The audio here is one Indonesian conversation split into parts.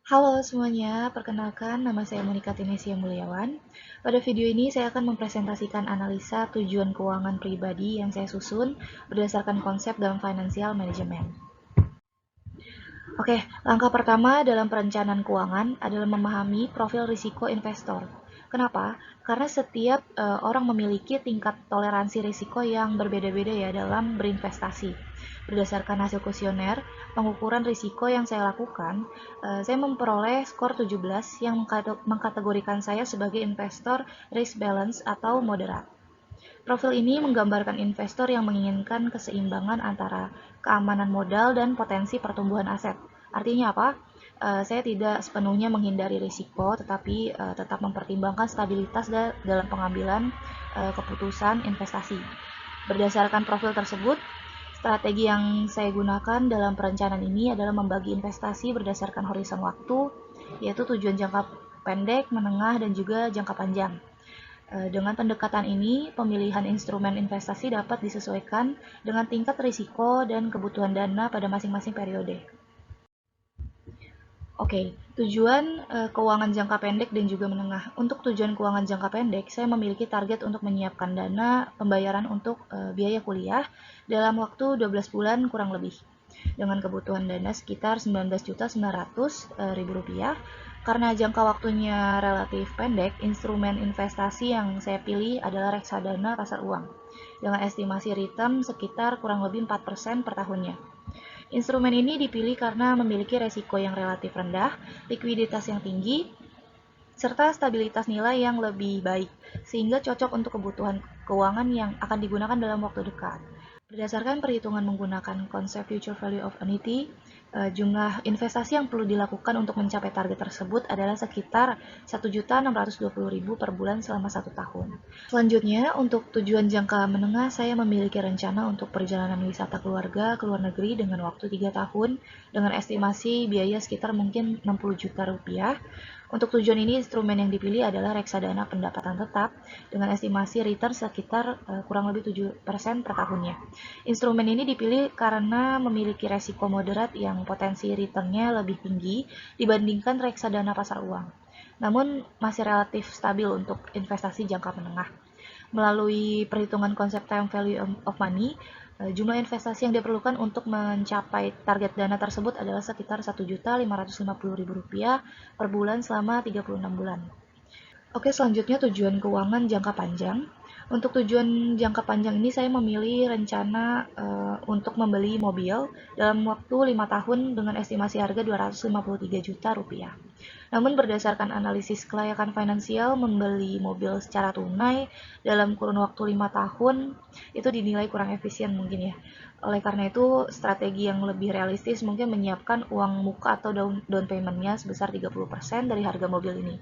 Halo semuanya, perkenalkan nama saya Monika Tinesia Mulyawan. Pada video ini saya akan mempresentasikan analisa tujuan keuangan pribadi yang saya susun berdasarkan konsep dalam financial management. Oke, langkah pertama dalam perencanaan keuangan adalah memahami profil risiko investor. Kenapa? Karena setiap orang memiliki tingkat toleransi risiko yang berbeda-beda ya dalam berinvestasi. Berdasarkan hasil kuesioner, pengukuran risiko yang saya lakukan, saya memperoleh skor 17 yang mengkategorikan saya sebagai investor risk balance atau moderat. Profil ini menggambarkan investor yang menginginkan keseimbangan antara keamanan modal dan potensi pertumbuhan aset. Artinya apa? Saya tidak sepenuhnya menghindari risiko, tetapi tetap mempertimbangkan stabilitas dalam pengambilan keputusan investasi. Berdasarkan profil tersebut, strategi yang saya gunakan dalam perencanaan ini adalah membagi investasi berdasarkan horizon waktu, yaitu tujuan jangka pendek, menengah, dan juga jangka panjang. Dengan pendekatan ini, pemilihan instrumen investasi dapat disesuaikan dengan tingkat risiko dan kebutuhan dana pada masing-masing periode. Oke, tujuan keuangan jangka pendek dan juga menengah. Untuk tujuan keuangan jangka pendek, saya memiliki target untuk menyiapkan dana pembayaran untuk biaya kuliah dalam waktu 12 bulan kurang lebih. Dengan kebutuhan dana sekitar 19.900.000 rupiah. Karena jangka waktunya relatif pendek, instrumen investasi yang saya pilih adalah reksadana pasar uang dengan estimasi return sekitar kurang lebih 4% per tahunnya. Instrumen ini dipilih karena memiliki resiko yang relatif rendah, likuiditas yang tinggi, serta stabilitas nilai yang lebih baik, sehingga cocok untuk kebutuhan keuangan yang akan digunakan dalam waktu dekat. Berdasarkan perhitungan menggunakan konsep future value of annuity, jumlah investasi yang perlu dilakukan untuk mencapai target tersebut adalah sekitar 1.620.000 per bulan selama 1 tahun. Selanjutnya, untuk tujuan jangka menengah, saya memiliki rencana untuk perjalanan wisata keluarga ke luar negeri dengan waktu 3 tahun dengan estimasi biaya sekitar mungkin 60 juta rupiah. Untuk tujuan ini, instrumen yang dipilih adalah reksadana pendapatan tetap dengan estimasi return sekitar kurang lebih 7% per tahunnya. Instrumen ini dipilih karena memiliki resiko moderat yang potensi returnnya lebih tinggi dibandingkan reksadana pasar uang, namun masih relatif stabil untuk investasi jangka menengah. Melalui perhitungan konsep time value of money, jumlah investasi yang diperlukan untuk mencapai target dana tersebut adalah sekitar Rp1.550.000 per bulan selama 36 bulan. Oke, selanjutnya tujuan keuangan jangka panjang. Untuk tujuan jangka panjang ini saya memilih rencana untuk membeli mobil dalam waktu 5 tahun dengan estimasi harga Rp253 juta. Namun berdasarkan analisis kelayakan finansial, membeli mobil secara tunai dalam kurun waktu 5 tahun itu dinilai kurang efisien mungkin ya. Oleh karena itu, strategi yang lebih realistis mungkin menyiapkan uang muka atau down payment-nya sebesar 30% dari harga mobil ini.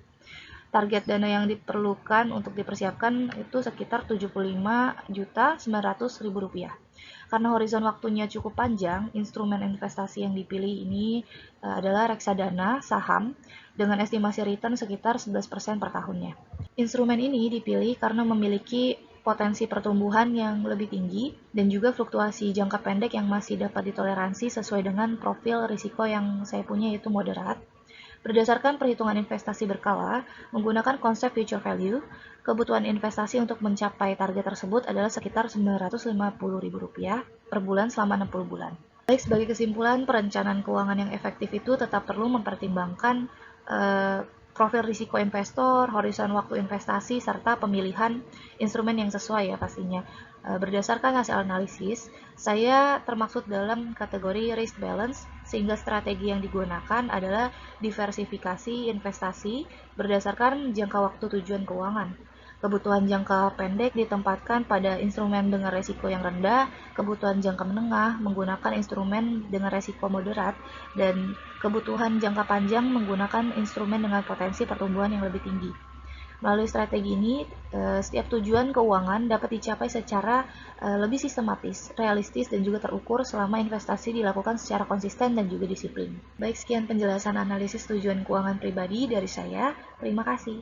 Target dana yang diperlukan untuk dipersiapkan itu sekitar Rp75.900.000. Karena horizon waktunya cukup panjang, instrumen investasi yang dipilih ini adalah reksadana saham dengan estimasi return sekitar 11% per tahunnya. Instrumen ini dipilih karena memiliki potensi pertumbuhan yang lebih tinggi dan juga fluktuasi jangka pendek yang masih dapat ditoleransi sesuai dengan profil risiko yang saya punya yaitu moderat. Berdasarkan perhitungan investasi berkala, menggunakan konsep future value, kebutuhan investasi untuk mencapai target tersebut adalah sekitar Rp950.000 per bulan selama 60 bulan. Baik, sebagai kesimpulan, perencanaan keuangan yang efektif itu tetap perlu mempertimbangkan profil risiko investor, horizon waktu investasi, serta pemilihan instrumen yang sesuai ya pastinya. Berdasarkan hasil analisis, saya termaksud dalam kategori risk balance, sehingga strategi yang digunakan adalah diversifikasi investasi berdasarkan jangka waktu tujuan keuangan. Kebutuhan jangka pendek ditempatkan pada instrumen dengan resiko yang rendah, kebutuhan jangka menengah menggunakan instrumen dengan resiko moderat, dan kebutuhan jangka panjang menggunakan instrumen dengan potensi pertumbuhan yang lebih tinggi. Melalui strategi ini, setiap tujuan keuangan dapat dicapai secara lebih sistematis, realistis, dan juga terukur selama investasi dilakukan secara konsisten dan juga disiplin. Baik, sekian penjelasan analisis tujuan keuangan pribadi dari saya. Terima kasih.